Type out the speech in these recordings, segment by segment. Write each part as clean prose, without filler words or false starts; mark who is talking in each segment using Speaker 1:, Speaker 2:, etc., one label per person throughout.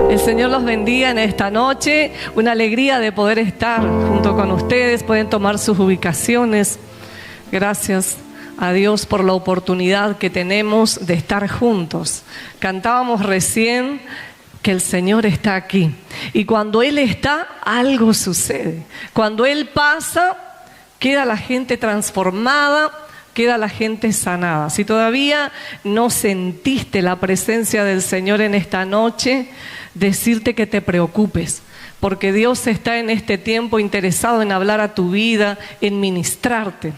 Speaker 1: El Señor los bendiga en esta noche. Una alegría de poder estar junto con ustedes. Pueden tomar sus ubicaciones. Gracias a Dios por la oportunidad que tenemos de estar juntos. Cantábamos recién que el Señor está aquí. Y cuando Él está, algo sucede. Cuando Él pasa, queda la gente transformada, queda la gente sanada. Si todavía no sentiste la presencia del Señor en esta noche, decirte que te preocupes, porque Dios está en este tiempo interesado en hablar a tu vida, en ministrarte.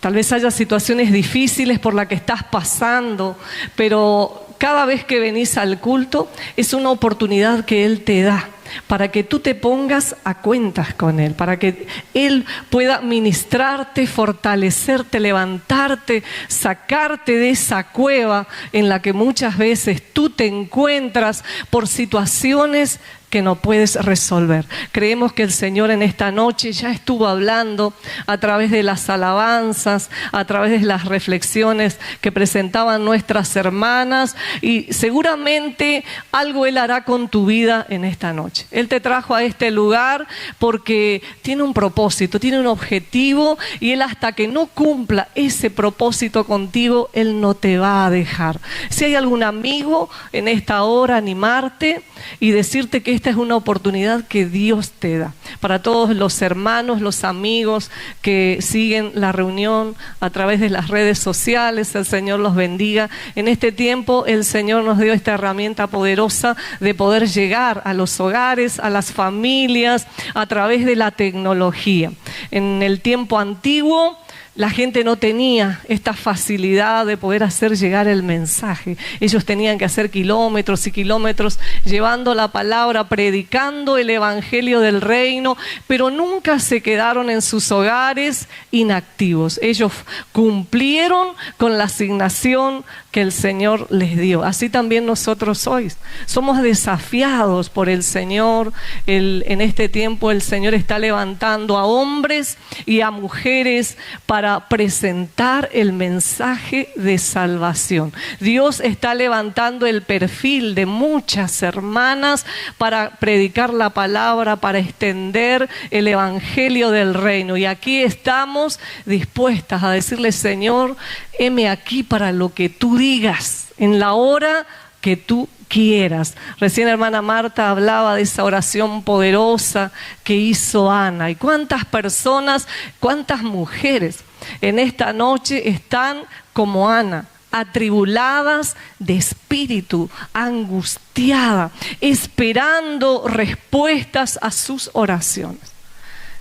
Speaker 1: Tal vez haya situaciones difíciles por las que estás pasando, pero cada vez que venís al culto es una oportunidad que Él te da para que tú te pongas a cuentas con Él, para que Él pueda ministrarte, fortalecerte, levantarte, sacarte de esa cueva en la que muchas veces tú te encuentras por situaciones que no puedes resolver. Creemos que el Señor en esta noche ya estuvo hablando a través de las alabanzas, a través de las reflexiones que presentaban nuestras hermanas, y seguramente algo Él hará con tu vida en esta noche. Él te trajo a este lugar porque tiene un propósito, tiene un objetivo, y Él, hasta que no cumpla ese propósito contigo, Él no te va a dejar. Si hay algún amigo en esta hora, animarte y decirte que esta es una oportunidad que Dios te da. Para todos los hermanos, los amigos que siguen la reunión a través de las redes sociales, el Señor los bendiga. En este tiempo el Señor nos dio esta herramienta poderosa de poder llegar a los hogares, a las familias, a través de la tecnología. En el tiempo antiguo, la gente no tenía esta facilidad de poder hacer llegar el mensaje. Ellos tenían que hacer kilómetros y kilómetros llevando la palabra, predicando el evangelio del reino, pero nunca se quedaron en sus hogares inactivos. Ellos cumplieron con la asignación que el Señor les dio. Así también nosotros hoy somos desafiados por el Señor. En este tiempo el Señor está levantando a hombres y a mujeres para presentar el mensaje de salvación. Dios está levantando el perfil de muchas hermanas para predicar la palabra, para extender el evangelio del reino. Y aquí estamos dispuestas a decirle: Señor, heme aquí para lo que tú digas, en la hora que tú quieras. Recién hermana Marta hablaba de esa oración poderosa que hizo Ana. Y cuántas personas, cuántas mujeres en esta noche están como Ana, atribuladas de espíritu, angustiadas, esperando respuestas a sus oraciones.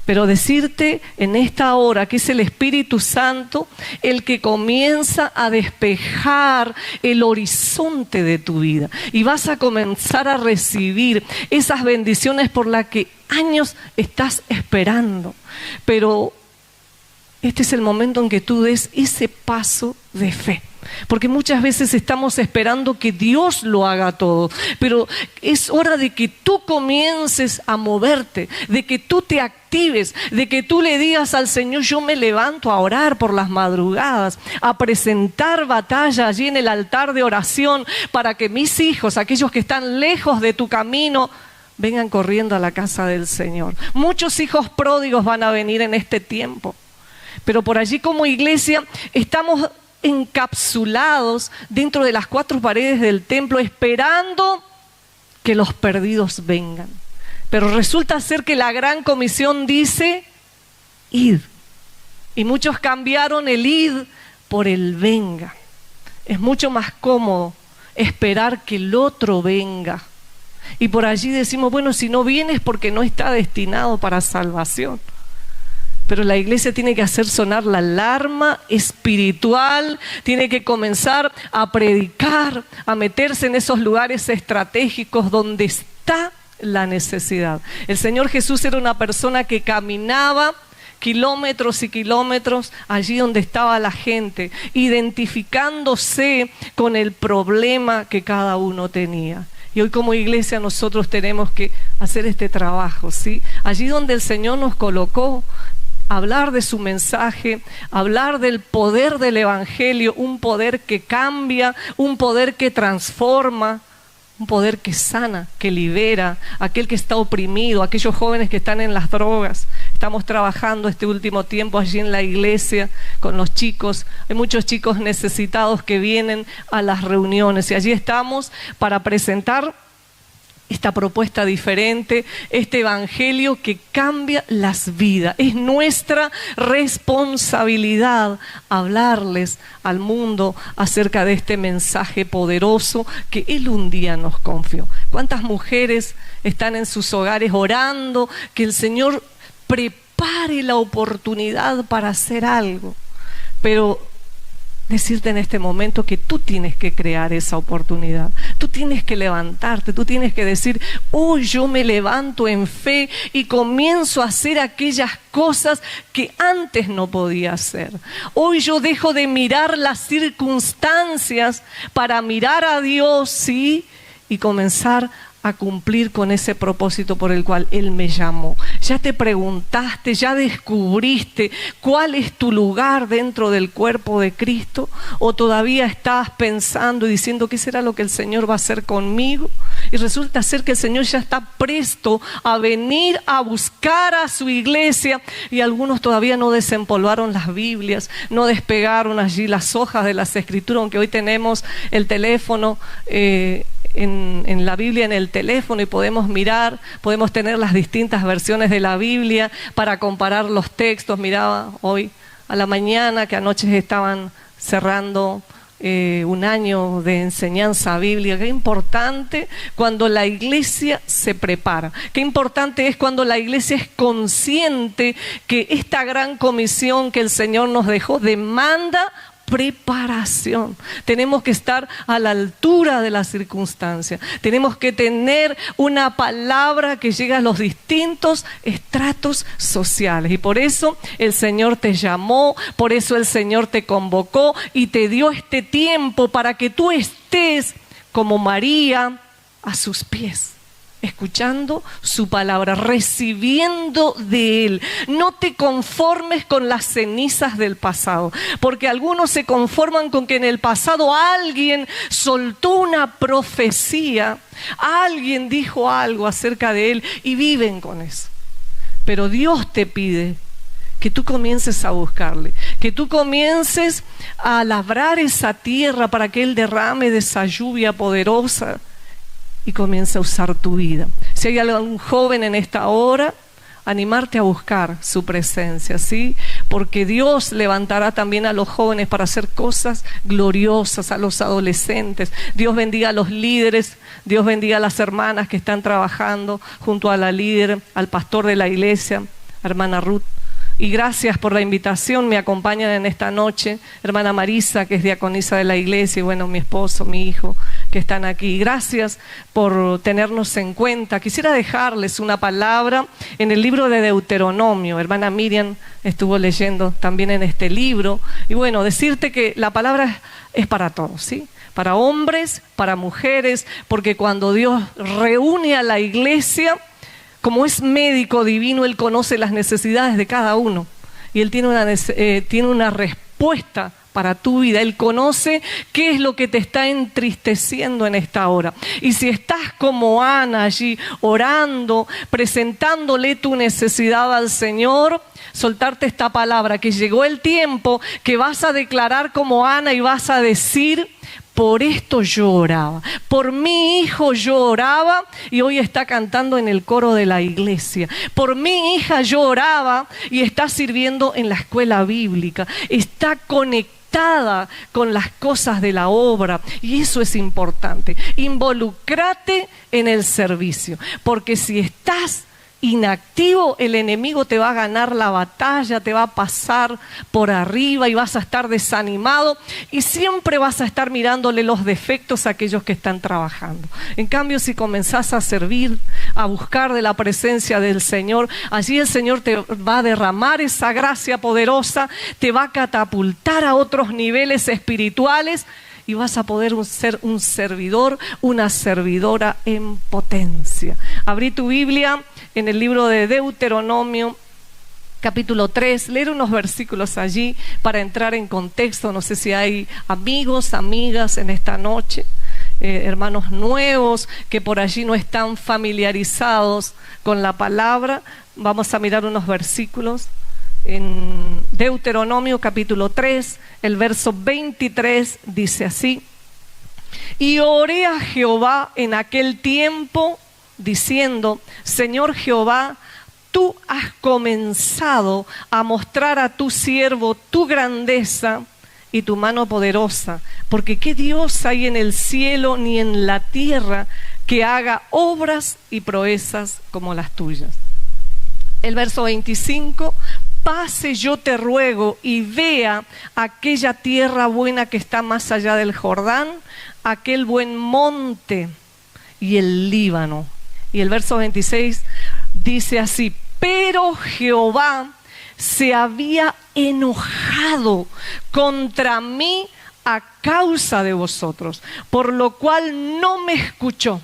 Speaker 1: Pero decirte en esta hora que es el Espíritu Santo el que comienza a despejar el horizonte de tu vida, y vas a comenzar a recibir esas bendiciones por las que años estás esperando. Pero este es el momento en que tú des ese paso de fe. Porque muchas veces estamos esperando que Dios lo haga todo, pero es hora de que tú comiences a moverte, de que tú te actives, de que tú le digas al Señor: yo me levanto a orar por las madrugadas, a presentar batalla allí en el altar de oración, para que mis hijos, aquellos que están lejos de tu camino, vengan corriendo a la casa del Señor. Muchos hijos pródigos van a venir en este tiempo, pero por allí como iglesia estamos encapsulados dentro de las cuatro paredes del templo, esperando que los perdidos vengan. Pero resulta ser que la gran comisión dice: id. Y muchos cambiaron el id por el venga. Es mucho más cómodo esperar que el otro venga. Y por allí decimos: bueno, si no viene es porque no está destinado para salvación. Pero la iglesia tiene que hacer sonar la alarma espiritual, tiene que comenzar a predicar, a meterse en esos lugares estratégicos donde está la necesidad. El Señor Jesús era una persona que caminaba kilómetros y kilómetros allí donde estaba la gente, identificándose con el problema que cada uno tenía. Y hoy como iglesia nosotros tenemos que hacer este trabajo, ¿sí? Allí donde el Señor nos colocó, hablar de su mensaje, hablar del poder del evangelio, un poder que cambia, un poder que transforma, un poder que sana, que libera, aquel que está oprimido, aquellos jóvenes que están en las drogas. Estamos trabajando este último tiempo allí en la iglesia con los chicos. Hay muchos chicos necesitados que vienen a las reuniones y allí estamos para presentar esta propuesta diferente, este evangelio que cambia las vidas. Es nuestra responsabilidad hablarles al mundo acerca de este mensaje poderoso que Él un día nos confió. ¿Cuántas mujeres están en sus hogares orando que el Señor prepare la oportunidad para hacer algo? Pero decirte en este momento que tú tienes que crear esa oportunidad. Tú tienes que levantarte, tú tienes que decir: hoy yo me levanto en fe y comienzo a hacer aquellas cosas que antes no podía hacer. Hoy yo dejo de mirar las circunstancias para mirar a Dios, ¿sí? Y comenzar a cumplir con ese propósito por el cual Él me llamó. Ya te preguntaste, ya descubriste cuál es tu lugar dentro del cuerpo de Cristo, o todavía estás pensando y diciendo: ¿qué será lo que el Señor va a hacer conmigo? Y resulta ser que el Señor ya está presto a venir a buscar a su iglesia, y algunos todavía no desempolvaron las Biblias, no despegaron allí las hojas de las Escrituras, aunque hoy tenemos el teléfono, en la Biblia en el teléfono, y podemos mirar, podemos tener las distintas versiones de la Biblia para comparar los textos. Miraba hoy a la mañana que anoche estaban cerrando un año de enseñanza bíblica. Qué importante cuando la iglesia se prepara, qué importante es cuando la iglesia es consciente que esta gran comisión que el Señor nos dejó demanda preparación. Tenemos que estar a la altura de las circunstancias. Tenemos que tener una palabra que llegue a los distintos estratos sociales. Y por eso el Señor te llamó, por eso el Señor te convocó y te dio este tiempo para que tú estés como María a sus pies, escuchando su palabra, recibiendo de Él. No te conformes con las cenizas del pasado, porque algunos se conforman con que en el pasado alguien soltó una profecía, alguien dijo algo acerca de Él y viven con eso. Pero Dios te pide que tú comiences a buscarle, que tú comiences a labrar esa tierra para que Él derrame de esa lluvia poderosa y comienza a usar tu vida. Si hay algún joven en esta hora, animarte a buscar su presencia, ¿sí? Porque Dios levantará también a los jóvenes para hacer cosas gloriosas, a los adolescentes. Dios bendiga a los líderes, Dios bendiga a las hermanas que están trabajando junto a la líder, al pastor de la iglesia, hermana Ruth. Y gracias por la invitación. Me acompañan en esta noche hermana Marisa, que es diaconisa de la iglesia, y bueno, mi esposo, mi hijo, que están aquí. Gracias por tenernos en cuenta. Quisiera dejarles una palabra en el libro de Deuteronomio. Hermana Miriam estuvo leyendo también en este libro. Y bueno, decirte que la palabra es para todos, ¿sí? Para hombres, para mujeres, porque cuando Dios reúne a la iglesia, como es médico divino, Él conoce las necesidades de cada uno. Y Él tiene una respuesta para tu vida. Él conoce qué es lo que te está entristeciendo en esta hora. Y si estás como Ana allí orando, presentándole tu necesidad al Señor, soltarte esta palabra, que llegó el tiempo que vas a declarar como Ana y vas a decir: por esto yo oraba, por mi hijo yo oraba, y hoy está cantando en el coro de la iglesia. Por mi hija yo oraba y está sirviendo en la escuela bíblica, está conectada con las cosas de la obra, y eso es importante. Involúcrate en el servicio, porque si estás inactivo, el enemigo te va a ganar la batalla, te va a pasar por arriba y vas a estar desanimado, y siempre vas a estar mirándole los defectos a aquellos que están trabajando. En cambio, si comenzás a servir, a buscar de la presencia del Señor, allí el Señor te va a derramar esa gracia poderosa, te va a catapultar a otros niveles espirituales, y vas a poder ser un servidor, una servidora en potencia. Abrí tu Biblia en el libro de Deuteronomio, capítulo 3, leer unos versículos allí para entrar en contexto. No sé si hay amigos, amigas en esta noche hermanos nuevos que por allí no están familiarizados con la palabra, vamos a mirar unos versículos. En Deuteronomio capítulo 3, el verso 23 dice así: y oré a Jehová en aquel tiempo, diciendo: Señor Jehová, tú has comenzado a mostrar a tu siervo tu grandeza y tu mano poderosa, porque qué Dios hay en el cielo ni en la tierra que haga obras y proezas como las tuyas. El verso 25: pase, yo te ruego, y vea aquella tierra buena que está más allá del Jordán, aquel buen monte y el Líbano. Y el verso 26 dice así: pero Jehová se había enojado contra mí a causa de vosotros, por lo cual no me escuchó.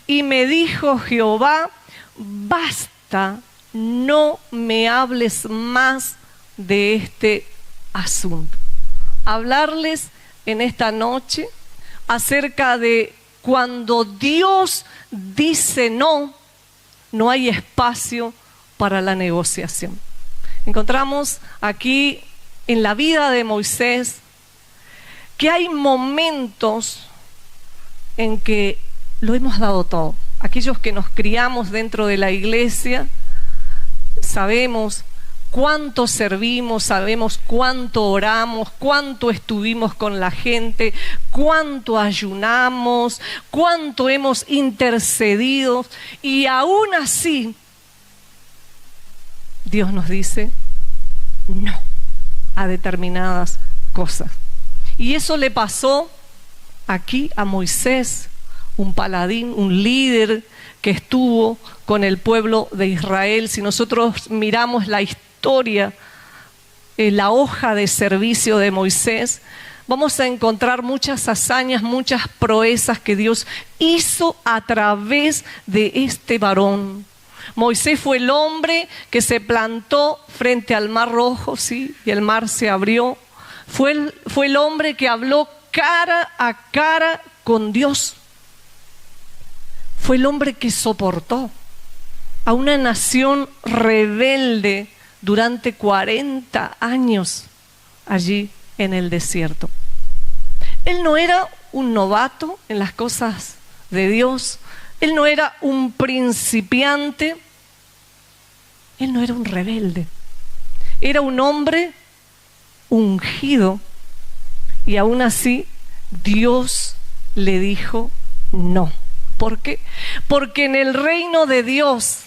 Speaker 1: Y me dijo Jehová: basta, no me hables más de este asunto. Hablarles en esta noche acerca de cuando Dios dice no, no hay espacio para la negociación. Encontramos aquí en la vida de Moisés que hay momentos en que lo hemos dado todo. Aquellos que nos criamos dentro de la iglesia sabemos cuánto servimos, sabemos cuánto oramos, cuánto estuvimos con la gente, cuánto ayunamos, cuánto hemos intercedido, y aún así Dios nos dice no a determinadas cosas. Y eso le pasó aquí a Moisés, un paladín, un líder que estuvo con el pueblo de Israel. Si nosotros miramos la historia, la hoja de servicio de Moisés, vamos a encontrar muchas hazañas, muchas proezas que Dios hizo a través de este varón. Moisés fue el hombre que se plantó frente al Mar Rojo, ¿sí? Y el mar se abrió. Fue el hombre que habló cara a cara con Dios. Fue el hombre que soportó a una nación rebelde durante 40 años allí en el desierto. Él no era un novato en las cosas de Dios. Él no era un principiante. Él no era un rebelde. Era un hombre ungido. Y aún así Dios le dijo no. ¿Por qué? Porque en el reino de Dios,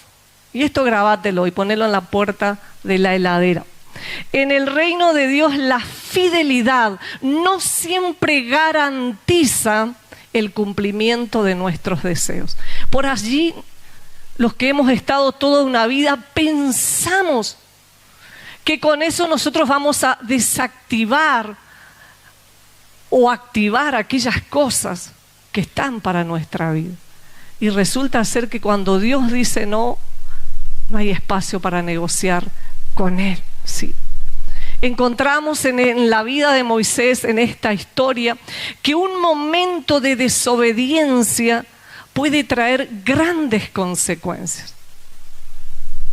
Speaker 1: y esto grabátelo y ponelo en la puerta de la heladera, en el reino de Dios la fidelidad no siempre garantiza el cumplimiento de nuestros deseos. Por allí, los que hemos estado toda una vida pensamos que con eso nosotros vamos a desactivar o activar aquellas cosas que están para nuestra vida. Y resulta ser que cuando Dios dice no, no hay espacio para negociar con Él. Sí. Encontramos en la vida de Moisés, en esta historia, que un momento de desobediencia puede traer grandes consecuencias.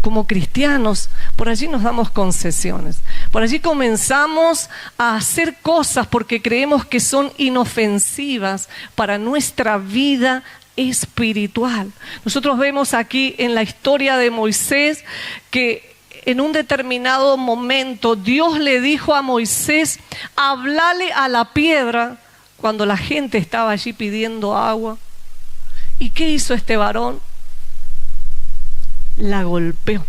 Speaker 1: Como cristianos, por allí nos damos concesiones. Por allí comenzamos a hacer cosas porque creemos que son inofensivas para nuestra vida espiritual. Nosotros vemos aquí en la historia de Moisés que en un determinado momento Dios le dijo a Moisés: háblale a la piedra, cuando la gente estaba allí pidiendo agua. ¿Y qué hizo este varón? La golpeó.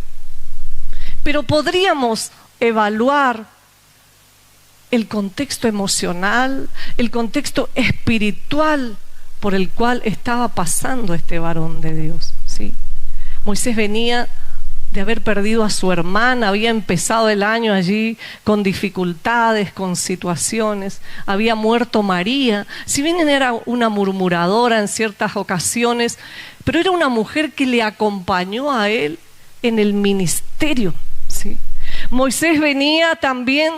Speaker 1: Pero podríamos evaluar el contexto emocional, el contexto espiritual por el cual estaba pasando este varón de Dios, ¿sí? Moisés venía de haber perdido a su hermana, había empezado el año allí con dificultades, con situaciones, había muerto María. Si bien era una murmuradora en ciertas ocasiones, pero era una mujer que le acompañó a él en el ministerio, ¿sí? Moisés venía también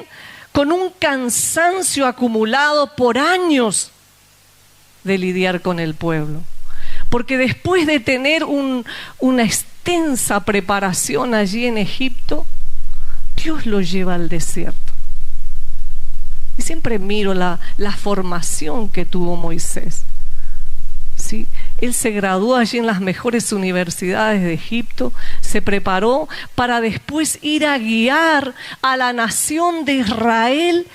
Speaker 1: con un cansancio acumulado por años de lidiar con el pueblo. Porque después de tener una extensa preparación allí en Egipto, Dios lo lleva al desierto. Y siempre miro la formación que tuvo Moisés. ¿Sí? Él se graduó allí en las mejores universidades de Egipto, se preparó para después ir a guiar a la nación de Israel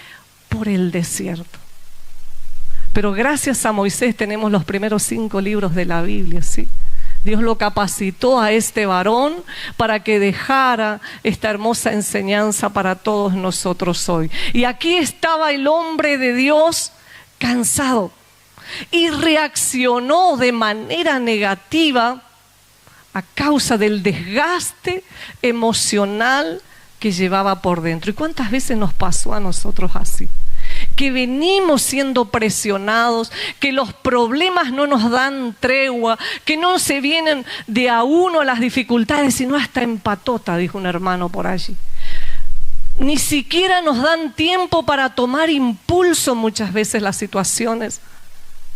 Speaker 1: por el desierto. Pero gracias a Moisés tenemos los primeros 5 libros de la Biblia, ¿sí? Dios lo capacitó a este varón para que dejara esta hermosa enseñanza para todos nosotros hoy. Y aquí estaba el hombre de Dios cansado y reaccionó de manera negativa a causa del desgaste emocional que llevaba por dentro. ¿Y cuántas veces nos pasó a nosotros así? Que venimos siendo presionados, que los problemas no nos dan tregua, que no se vienen de a uno las dificultades, sino hasta en patota, dijo un hermano por allí. Ni siquiera nos dan tiempo para tomar impulso muchas veces las situaciones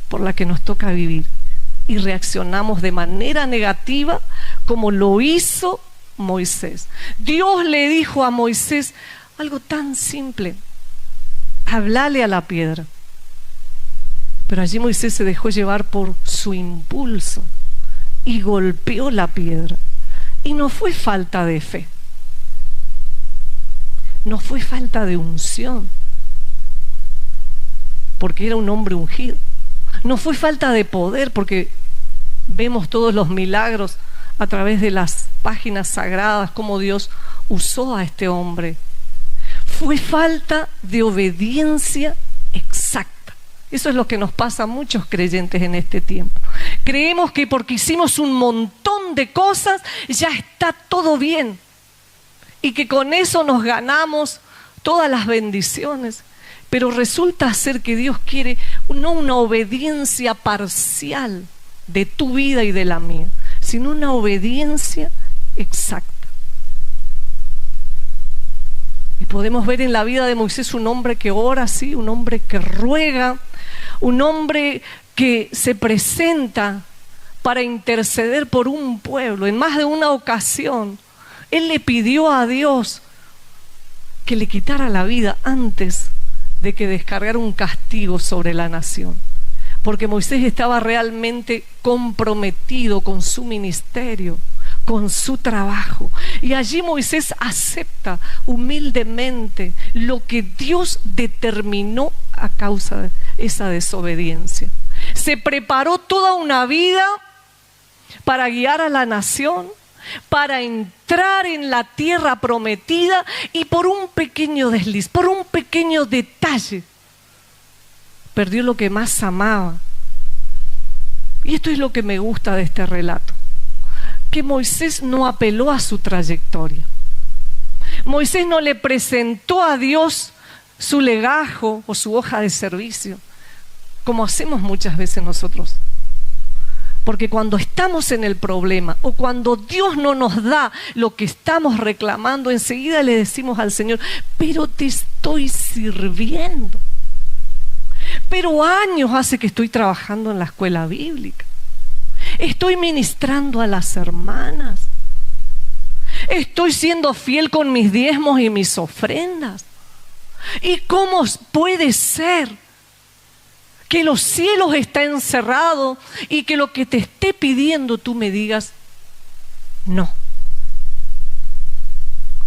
Speaker 1: por las que nos toca vivir. Y reaccionamos de manera negativa como lo hizo Moisés. Dios le dijo a Moisés algo tan simple: hablale a la piedra. Pero allí Moisés se dejó llevar por su impulso y golpeó la piedra. Y no fue falta de fe, no fue falta de unción, porque era un hombre ungido. No fue falta de poder, porque vemos todos los milagros a través de las páginas sagradas, cómo Dios usó a este hombre. Fue falta de obediencia exacta. Eso es lo que nos pasa a muchos creyentes en este tiempo. Creemos que porque hicimos un montón de cosas ya está todo bien y que con eso nos ganamos todas las bendiciones. Pero resulta ser que Dios quiere no una obediencia parcial de tu vida y de la mía, sino una obediencia exacta. Y podemos ver en la vida de Moisés un hombre que ora, sí, un hombre que ruega, un hombre que se presenta para interceder por un pueblo. En más de una ocasión, él le pidió a Dios que le quitara la vida antes de que descargara un castigo sobre la nación, porque Moisés estaba realmente comprometido con su ministerio, con su trabajo. Y allí Moisés acepta humildemente lo que Dios determinó a causa de esa desobediencia. Se preparó toda una vida para guiar a la nación, para entrar en la tierra prometida, y por un pequeño desliz, por un pequeño detalle, perdió lo que más amaba. Y esto es lo que me gusta de este relato, que Moisés no apeló a su trayectoria. Moisés no le presentó a Dios su legajo o su hoja de servicio, como hacemos muchas veces nosotros. Porque cuando estamos en el problema o cuando Dios no nos da lo que estamos reclamando, enseguida le decimos al Señor: pero te estoy sirviendo. Pero años hace que estoy trabajando en la escuela bíblica. Estoy ministrando a las hermanas. Estoy siendo fiel con mis diezmos y mis ofrendas. ¿Y cómo puede ser que los cielos estén cerrados y que lo que te esté pidiendo tú me digas no?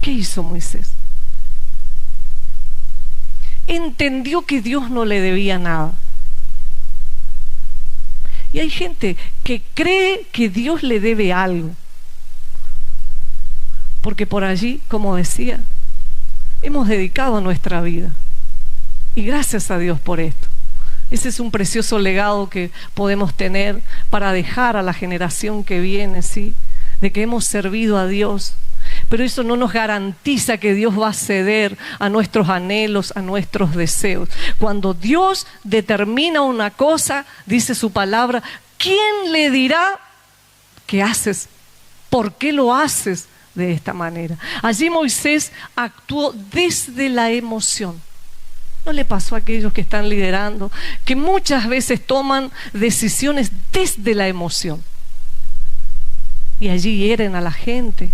Speaker 1: ¿Qué hizo Moisés? Entendió que Dios no le debía nada. Y hay gente que cree que Dios le debe algo, porque por allí, como decía, hemos dedicado nuestra vida. Y gracias a Dios por esto. Ese es un precioso legado que podemos tener para dejar a la generación que viene, ¿sí? De que hemos servido a Dios. Pero eso no nos garantiza que Dios va a ceder a nuestros anhelos, a nuestros deseos. Cuando Dios determina una cosa, dice su palabra, ¿quién le dirá qué haces? ¿Por qué lo haces de esta manera? Allí Moisés actuó desde la emoción. ¿No le pasó a aquellos que están liderando que muchas veces toman decisiones desde la emoción? Y allí hieren a la gente.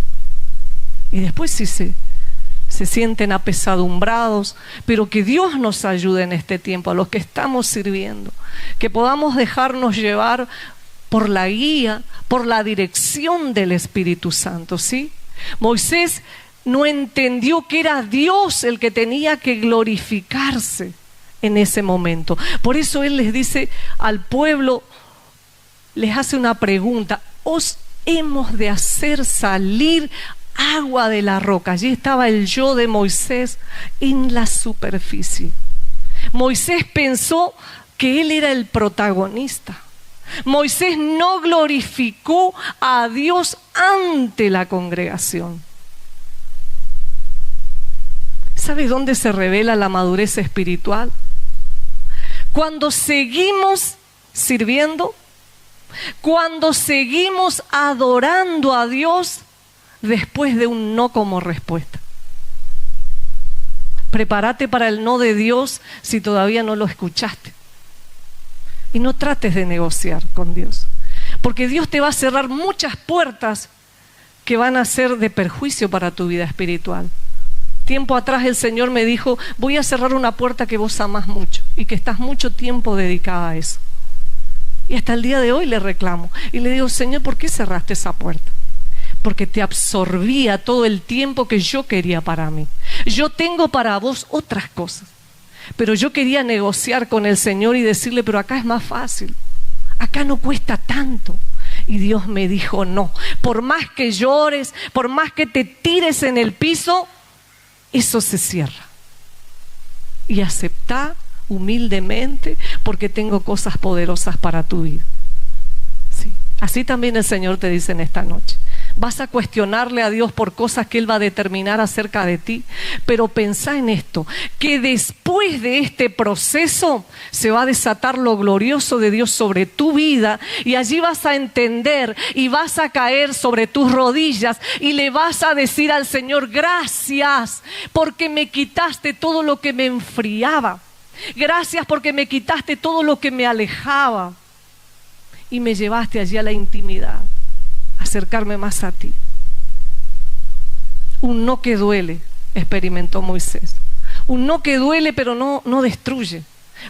Speaker 1: Y después sí se sienten apesadumbrados. Pero que Dios nos ayude en este tiempo, a los que estamos sirviendo, que podamos dejarnos llevar por la guía, por la dirección del Espíritu Santo, ¿sí? Moisés no entendió que era Dios el que tenía que glorificarse en ese momento. Por eso él les dice al pueblo, les hace una pregunta: ¿os hemos de hacer salir agua de la roca? Allí estaba el yo de Moisés en la superficie. Moisés pensó que él era el protagonista. Moisés no glorificó a Dios ante la congregación. ¿Sabe dónde se revela la madurez espiritual? Cuando seguimos sirviendo, cuando seguimos adorando a Dios después de un no como respuesta. Prepárate para el no de Dios si todavía no lo escuchaste. Y no trates de negociar con Dios, porque Dios te va a cerrar muchas puertas que van a ser de perjuicio para tu vida espiritual. Tiempo atrás el Señor me dijo: voy a cerrar una puerta que vos amás mucho y que estás mucho tiempo dedicada a eso. Y hasta el día de hoy le reclamo y le digo: Señor, ¿por qué cerraste esa puerta? Porque te absorbía todo el tiempo que yo quería para mí. Yo tengo para vos otras cosas, pero yo quería negociar con el Señor y decirle: pero acá es más fácil, acá no cuesta tanto. Y Dios me dijo: no, por más que llores, por más que te tires en el piso, eso se cierra. Y aceptá humildemente, porque tengo cosas poderosas para tu vida. Sí. Así también el Señor te dice en esta noche: vas a cuestionarle a Dios por cosas que Él va a determinar acerca de ti, pero pensá en esto, que después de este proceso se va a desatar lo glorioso de Dios sobre tu vida, y allí vas a entender y vas a caer sobre tus rodillas y le vas a decir al Señor: gracias porque me quitaste todo lo que me enfriaba, gracias porque me quitaste todo lo que me alejaba y me llevaste allí a la intimidad, acercarme más a ti. Un no que duele experimentó Moisés. Un no que duele, pero no destruye,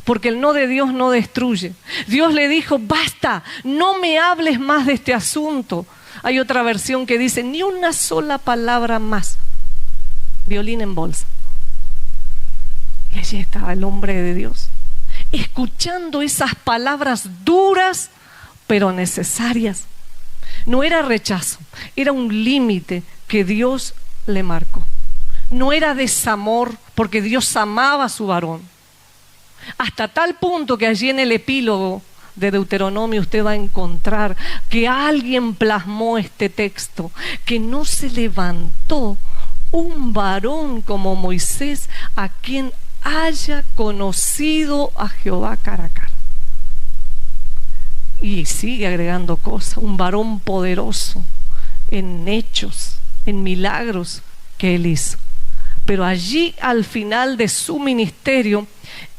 Speaker 1: porque el no de Dios no destruye. Dios le dijo: basta, no me hables más de este asunto. Hay otra versión que dice: ni una sola palabra más. Violín en bolsa. Y allí estaba el hombre de Dios, escuchando esas palabras duras pero necesarias. No era rechazo, era un límite que Dios le marcó. No era desamor, porque Dios amaba a su varón. Hasta tal punto que allí en el epílogo de Deuteronomio usted va a encontrar que alguien plasmó este texto: que no se levantó un varón como Moisés a quien haya conocido a Jehová cara a cara. Y sigue agregando cosas: un varón poderoso en hechos, en milagros que él hizo. Pero allí al final de su ministerio,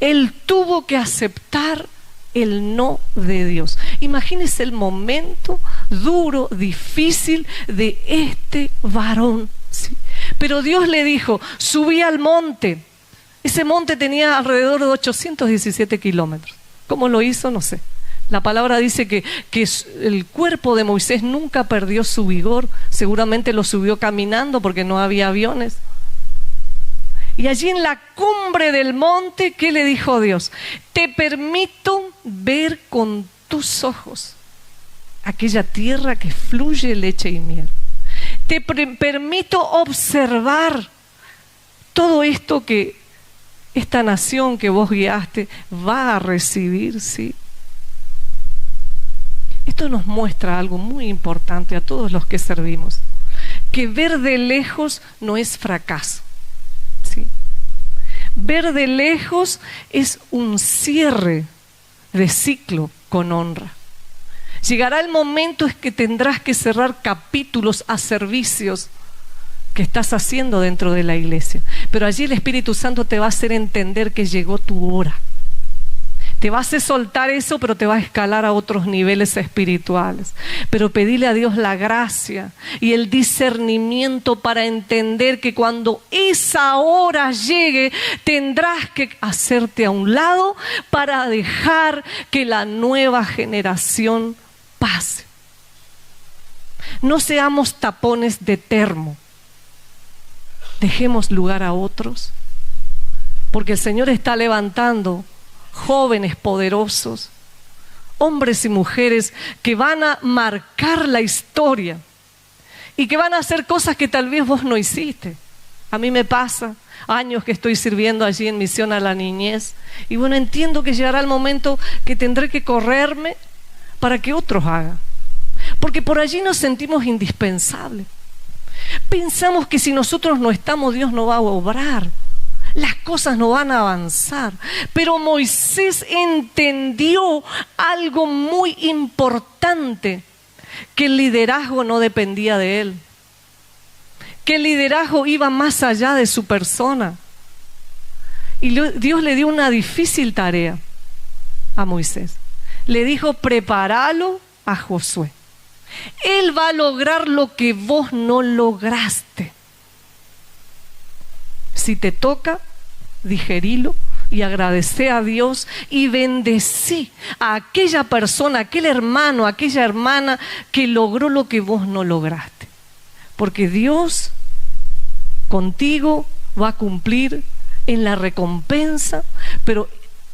Speaker 1: él tuvo que aceptar el no de Dios. Imagínese el momento duro, difícil de este varón, ¿sí? Pero Dios le dijo: subí al monte. Ese monte tenía alrededor de 817 kilómetros. ¿Cómo lo hizo? No sé. La palabra dice que el cuerpo de Moisés nunca perdió su vigor. Seguramente lo subió caminando porque no había aviones. Y allí en la cumbre del monte, ¿qué le dijo Dios? Te permito ver con tus ojos aquella tierra que fluye leche y miel. Te permito observar todo esto que esta nación que vos guiaste va a recibir, ¿sí? Esto nos muestra algo muy importante a todos los que servimos: que ver de lejos no es fracaso, ¿sí? Ver de lejos es un cierre de ciclo con honra. Llegará el momento en que tendrás que cerrar capítulos a servicios que estás haciendo dentro de la iglesia. Pero allí el Espíritu Santo te va a hacer entender que llegó tu hora. Te va a hacer soltar eso, pero te va a escalar a otros niveles espirituales. Pero pedirle a Dios la gracia y el discernimiento para entender que cuando esa hora llegue, tendrás que hacerte a un lado para dejar que la nueva generación pase. No seamos tapones de termo. Dejemos lugar a otros, porque el Señor está levantando jóvenes poderosos, hombres y mujeres que van a marcar la historia y que van a hacer cosas que tal vez vos no hiciste. A mí me pasa años que estoy sirviendo allí en Misión a la Niñez, y bueno, entiendo que llegará el momento que tendré que correrme para que otros hagan, porque por allí nos sentimos indispensables. Pensamos que si nosotros no estamos, Dios no va a obrar, las cosas no van a avanzar. Pero Moisés entendió algo muy importante, que el liderazgo no dependía de él, que el liderazgo iba más allá de su persona. Y Dios le dio una difícil tarea a Moisés. Le dijo: prepáralo a Josué. Él va a lograr lo que vos no lograste. Si te toca, digerilo y agradecé a Dios y bendecí a aquella persona, aquel hermano, aquella hermana que logró lo que vos no lograste. Porque Dios contigo va a cumplir en la recompensa, pero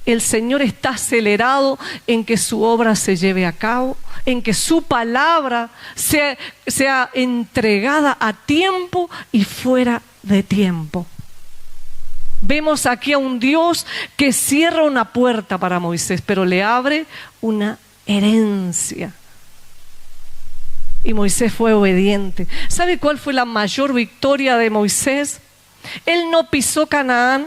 Speaker 1: el Señor está acelerado en que su obra se lleve a cabo, en que su palabra sea entregada a tiempo y fuera de tiempo. Vemos aquí a un Dios que cierra una puerta para Moisés, pero le abre una herencia. Y Moisés fue obediente. ¿Sabe cuál fue la mayor victoria de Moisés? Él no pisó Canaán,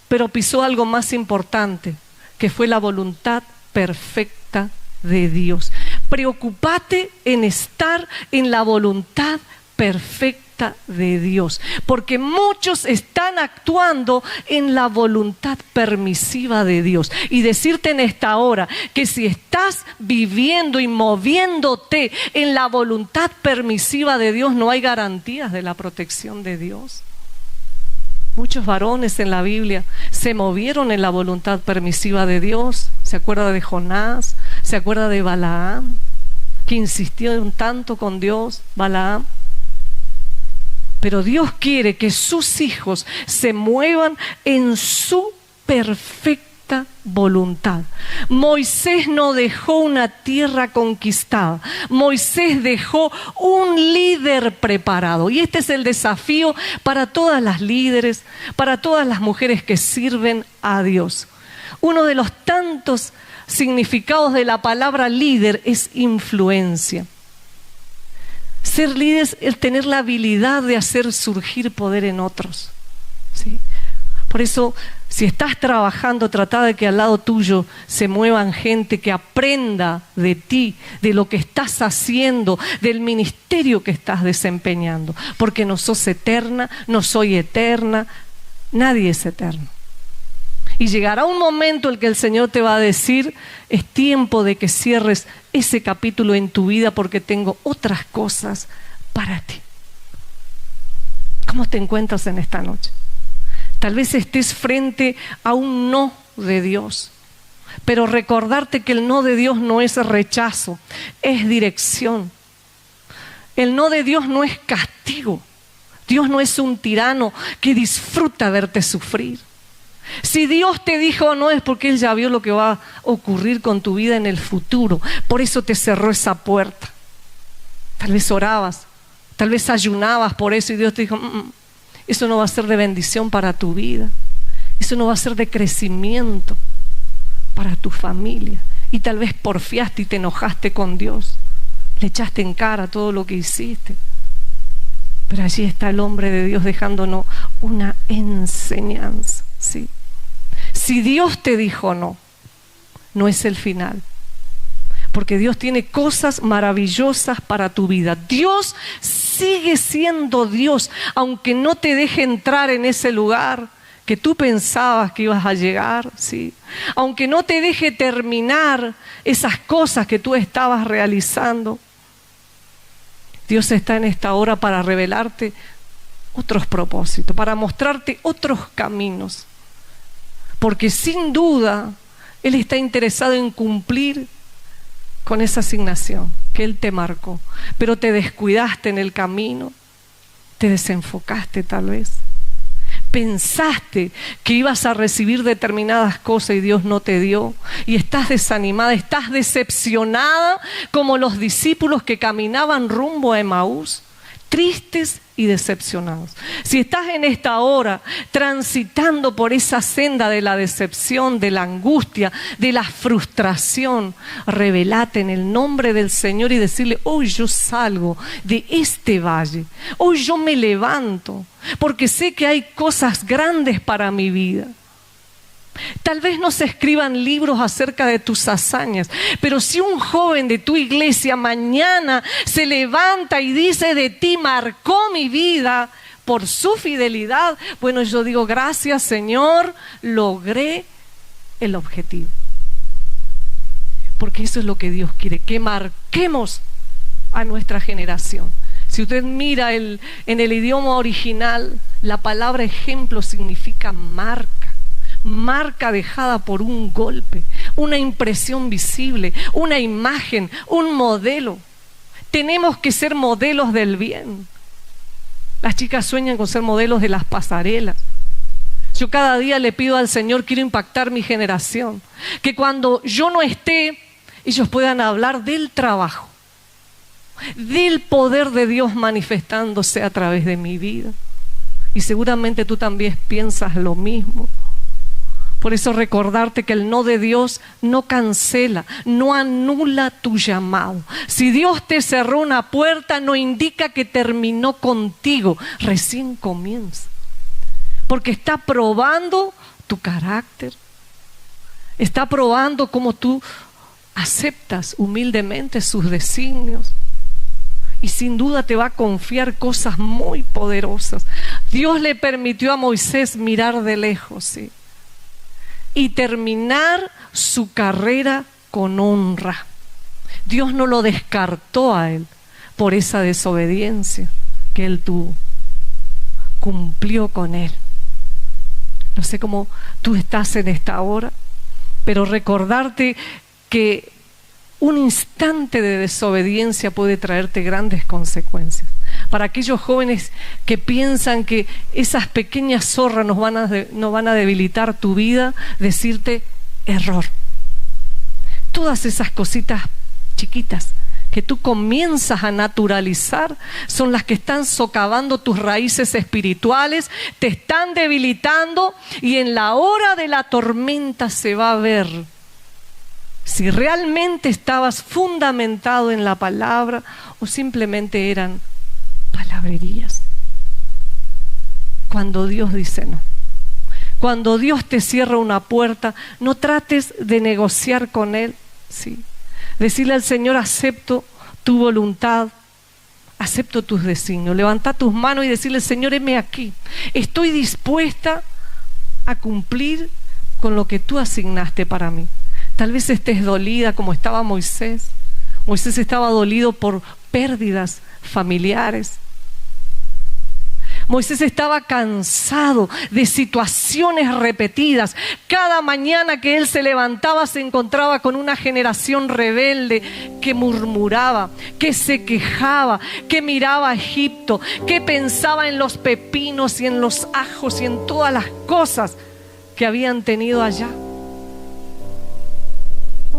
Speaker 1: pero pisó algo más importante, que fue la voluntad perfecta de Dios. Preocúpate en estar en la voluntad perfecta de Dios, porque muchos están actuando en la voluntad permisiva de Dios. Y decirte en esta hora que si estás viviendo y moviéndote en la voluntad permisiva de Dios, no hay garantías de la protección de Dios. Muchos varones en la Biblia se movieron en la voluntad permisiva de Dios. ¿Se acuerda de Jonás? ¿Se acuerda de Balaam, que insistió un tanto con Dios, Balaam? Pero Dios quiere que sus hijos se muevan en su perfecta voluntad. Moisés no dejó una tierra conquistada. Moisés dejó un líder preparado. Y este es el desafío para todas las líderes, para todas las mujeres que sirven a Dios. Uno de los tantos significados de la palabra líder es influencia. Ser líder es tener la habilidad de hacer surgir poder en otros, ¿sí? Por eso, si estás trabajando, trata de que al lado tuyo se muevan gente que aprenda de ti, de lo que estás haciendo, del ministerio que estás desempeñando. Porque no sos eterna, no soy eterna, nadie es eterno. Y llegará un momento en que el Señor te va a decir: es tiempo de que cierres ese capítulo en tu vida, porque tengo otras cosas para ti. ¿Cómo te encuentras en esta noche? Tal vez estés frente a un no de Dios, pero recordarte que el no de Dios no es rechazo, es dirección. El no de Dios no es castigo. Dios no es un tirano que disfruta verte sufrir. Si Dios te dijo no, es porque Él ya vio lo que va a ocurrir con tu vida en el futuro. Por eso te cerró esa puerta. Tal vez orabas, tal vez ayunabas por eso, y Dios te dijo: eso no va a ser de bendición para tu vida, eso no va a ser de crecimiento para tu familia. Y tal vez porfiaste y te enojaste con Dios, le echaste en cara todo lo que hiciste. Pero allí está el hombre de Dios dejándonos una enseñanza, ¿sí? Si Dios te dijo no, no es el final. Porque Dios tiene cosas maravillosas para tu vida. Dios sigue siendo Dios, aunque no te deje entrar en ese lugar que tú pensabas que ibas a llegar, ¿sí? Aunque no te deje terminar esas cosas que tú estabas realizando. Dios está en esta hora para revelarte otros propósitos, para mostrarte otros caminos. Porque sin duda, Él está interesado en cumplir con esa asignación que Él te marcó. Pero te descuidaste en el camino, te desenfocaste tal vez. Pensaste que ibas a recibir determinadas cosas y Dios no te dio. Y estás desanimada, estás decepcionada como los discípulos que caminaban rumbo a Emaús, tristes y decepcionados. Si estás en esta hora transitando por esa senda de la decepción, de la angustia, de la frustración, revelate en el nombre del Señor y decirle: hoy yo salgo de este valle, hoy yo me levanto, porque sé que hay cosas grandes para mi vida. Tal vez no se escriban libros acerca de tus hazañas, pero si un joven de tu iglesia mañana se levanta y dice: de ti marcó mi vida por su fidelidad, bueno, yo digo: gracias, Señor, logré el objetivo. Porque eso es lo que Dios quiere, que marquemos a nuestra generación. Si usted mira en el idioma original, la palabra ejemplo significa marca. Marca dejada por un golpe, una impresión visible, una imagen, un modelo. Tenemos que ser modelos del bien. Las chicas sueñan con ser modelos de las pasarelas. Yo cada día le pido al Señor: quiero impactar mi generación, que cuando yo no esté, ellos puedan hablar del trabajo, del poder de Dios manifestándose a través de mi vida. Y seguramente tú también piensas lo mismo. Por eso recordarte que el no de Dios no cancela, no anula tu llamado. Si Dios te cerró una puerta, no indica que terminó contigo, recién comienza. Porque está probando tu carácter, está probando cómo tú aceptas humildemente sus designios. Y sin duda te va a confiar cosas muy poderosas. Dios le permitió a Moisés mirar de lejos, ¿sí?, y terminar su carrera con honra. Dios no lo descartó a él por esa desobediencia que él tuvo. Cumplió con él. No sé cómo tú estás en esta hora, pero recordarte que un instante de desobediencia puede traerte grandes consecuencias. Para aquellos jóvenes que piensan que esas pequeñas zorras no van a debilitar tu vida, decirte: error. Todas esas cositas chiquitas que tú comienzas a naturalizar son las que están socavando tus raíces espirituales, te están debilitando, y en la hora de la tormenta se va a ver si realmente estabas fundamentado en la palabra o simplemente eran palabrerías. Cuando Dios dice no, cuando Dios te cierra una puerta, no trates de negociar con Él, ¿sí? Decirle al Señor: acepto tu voluntad, acepto tus designios. Levanta tus manos y decirle: Señor, heme aquí, estoy dispuesta a cumplir con lo que tú asignaste para mí. Tal vez estés dolida como estaba Moisés. Moisés estaba dolido por pérdidas familiares. Moisés estaba cansado de situaciones repetidas. Cada mañana que él se levantaba se encontraba con una generación rebelde que murmuraba, que se quejaba, que miraba a Egipto, que pensaba en los pepinos y en los ajos y en todas las cosas que habían tenido allá.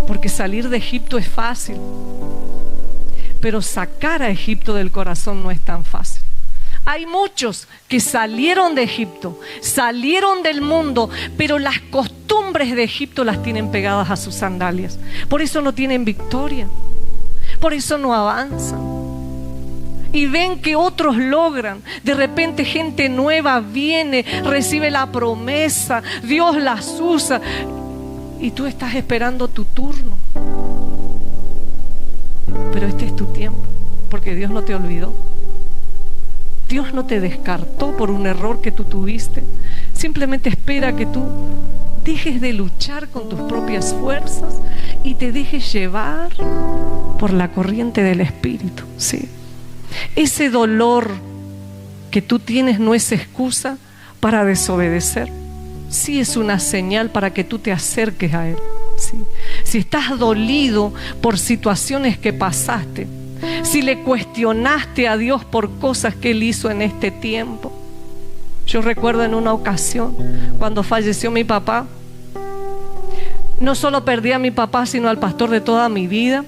Speaker 1: Porque salir de Egipto es fácil, pero sacar a Egipto del corazón no es tan fácil. Hay muchos que salieron de Egipto, salieron del mundo, pero las costumbres de Egipto las tienen pegadas a sus sandalias. Por eso no tienen victoria, por eso no avanzan. Y ven que otros logran. De repente gente nueva viene, recibe la promesa, Dios las usa, y tú estás esperando tu turno. Pero este es tu tiempo, porque Dios no te olvidó. Dios no te descartó por un error que tú tuviste. Simplemente espera que tú dejes de luchar con tus propias fuerzas y te dejes llevar por la corriente del Espíritu, ¿sí? Ese dolor que tú tienes no es excusa para desobedecer. Sí es una señal para que tú te acerques a Él, ¿sí? Si estás dolido por situaciones que pasaste, si le cuestionaste a Dios por cosas que Él hizo en este tiempo. Yo recuerdo en una ocasión, cuando falleció mi papá, no solo perdí a mi papá, sino al pastor de toda mi vida.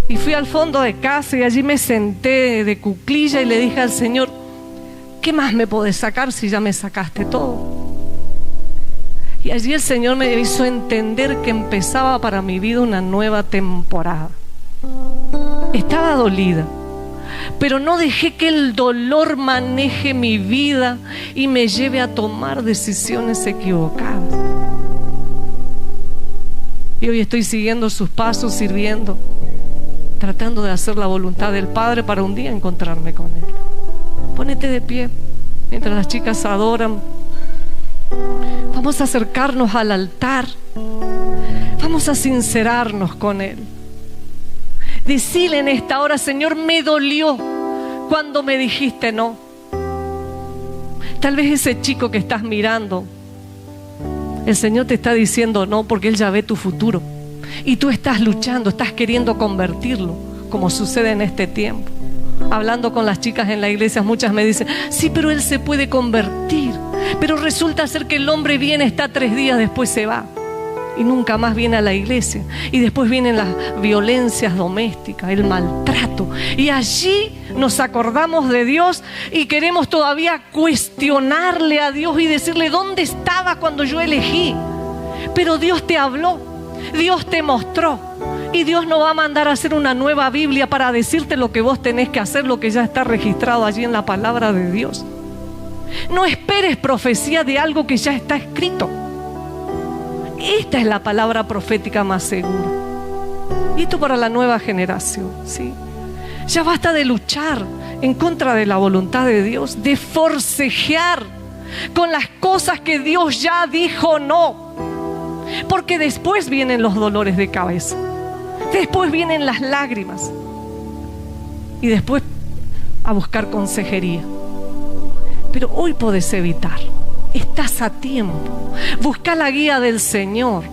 Speaker 1: Y fui al fondo de casa y allí me senté de cuclilla y le dije al Señor: ¿qué más me podés sacar si ya me sacaste todo? Y allí el Señor me hizo entender que empezaba para mi vida una nueva temporada. Estaba dolida, pero no dejé que el dolor maneje mi vida y me lleve a tomar decisiones equivocadas. Y hoy estoy siguiendo sus pasos, sirviendo, tratando de hacer la voluntad del Padre para un día encontrarme con Él. Pónete de pie mientras las chicas adoran. Vamos a acercarnos al altar. Vamos a sincerarnos con Él. Decile en esta hora: Señor, me dolió cuando me dijiste no. Tal vez ese chico que estás mirando, el Señor te está diciendo no porque Él ya ve tu futuro. Y tú estás luchando, estás queriendo convertirlo, como sucede en este tiempo. Hablando con las chicas en la iglesia, muchas me dicen: sí, pero él se puede convertir. Pero resulta ser que el hombre viene, está 3 días, después se va. Y nunca más viene a la iglesia. Y después vienen las violencias domésticas, el maltrato. Y allí nos acordamos de Dios y queremos todavía cuestionarle a Dios y decirle: ¿dónde estabas cuando yo elegí? Pero Dios te habló, Dios te mostró. Y Dios no va a mandar a hacer una nueva Biblia para decirte lo que vos tenés que hacer, lo que ya está registrado allí en la palabra de Dios. No esperes profecía de algo que ya está escrito. Esta es la palabra profética más segura. Y esto para la nueva generación, ¿sí? Ya basta de luchar en contra de la voluntad de Dios, de forcejear con las cosas que Dios ya dijo no. Porque después vienen los dolores de cabeza. Después vienen las lágrimas. Y después a buscar consejería. Pero hoy podés evitar. Estás a tiempo. Busca la guía del Señor.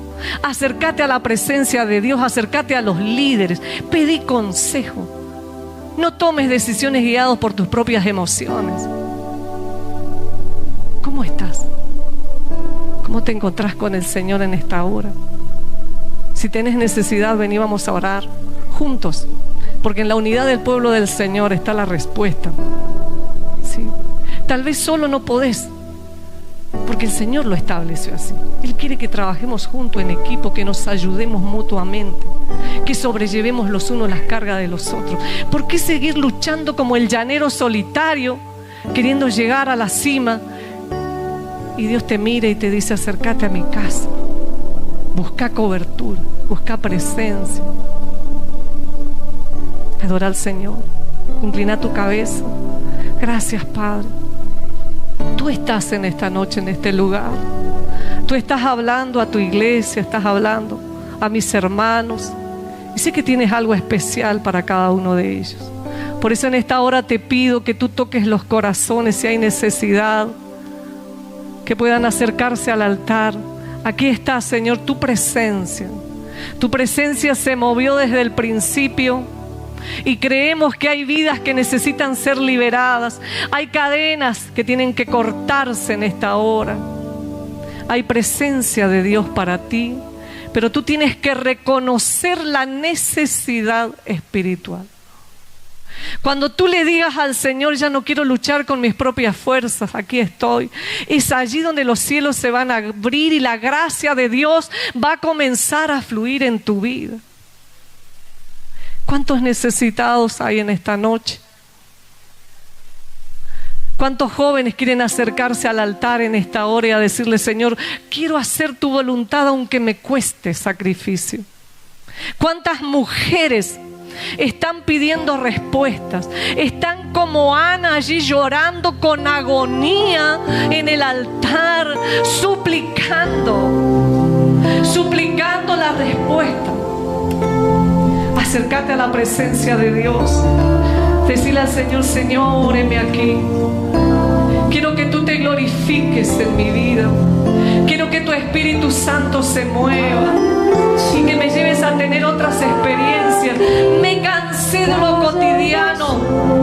Speaker 1: Acércate a la presencia de Dios. Acércate a los líderes. Pedí consejo. No tomes decisiones guiadas por tus propias emociones. ¿Cómo estás? ¿Cómo te encontrás con el Señor en esta hora? Si tenés necesidad, vení, vamos a orar juntos, porque en la unidad del pueblo del Señor está la respuesta, ¿sí? Tal vez solo no podés, porque el Señor lo estableció así. Él quiere que trabajemos juntos en equipo, que nos ayudemos mutuamente, que sobrellevemos los unos las cargas de los otros. ¿Por qué seguir luchando como el llanero solitario, queriendo llegar a la cima? Y Dios te mira y te dice: acércate a mi casa. Busca cobertura, busca presencia. Adora al Señor. Inclina tu cabeza. Gracias, Padre. Tú estás en esta noche, en este lugar. Tú estás hablando a tu iglesia, estás hablando a mis hermanos. Y sé que tienes algo especial para cada uno de ellos. Por eso en esta hora te pido que tú toques los corazones si hay necesidad, que puedan acercarse al altar. Aquí está, Señor, tu presencia. Tu presencia se movió desde el principio y creemos que hay vidas que necesitan ser liberadas. Hay cadenas que tienen que cortarse en esta hora. Hay presencia de Dios para ti, pero tú tienes que reconocer la necesidad espiritual. Cuando tú le digas al Señor: ya no quiero luchar con mis propias fuerzas, aquí estoy, es allí donde los cielos se van a abrir y la gracia de Dios va a comenzar a fluir en tu vida. ¿Cuántos necesitados hay en esta noche? ¿Cuántos jóvenes quieren acercarse al altar en esta hora y a decirle: Señor, quiero hacer tu voluntad aunque me cueste sacrificio? ¿Cuántas mujeres están pidiendo respuestas? Están como Ana allí llorando con agonía en el altar, suplicando la respuesta. Acércate a la presencia de Dios. Decirle al Señor: Señor, heme aquí. Quiero que tú te glorifiques en mi vida. Quiero que tu Espíritu Santo se mueva y que me lleves a tener otras experiencias. Me cansé de lo cotidiano.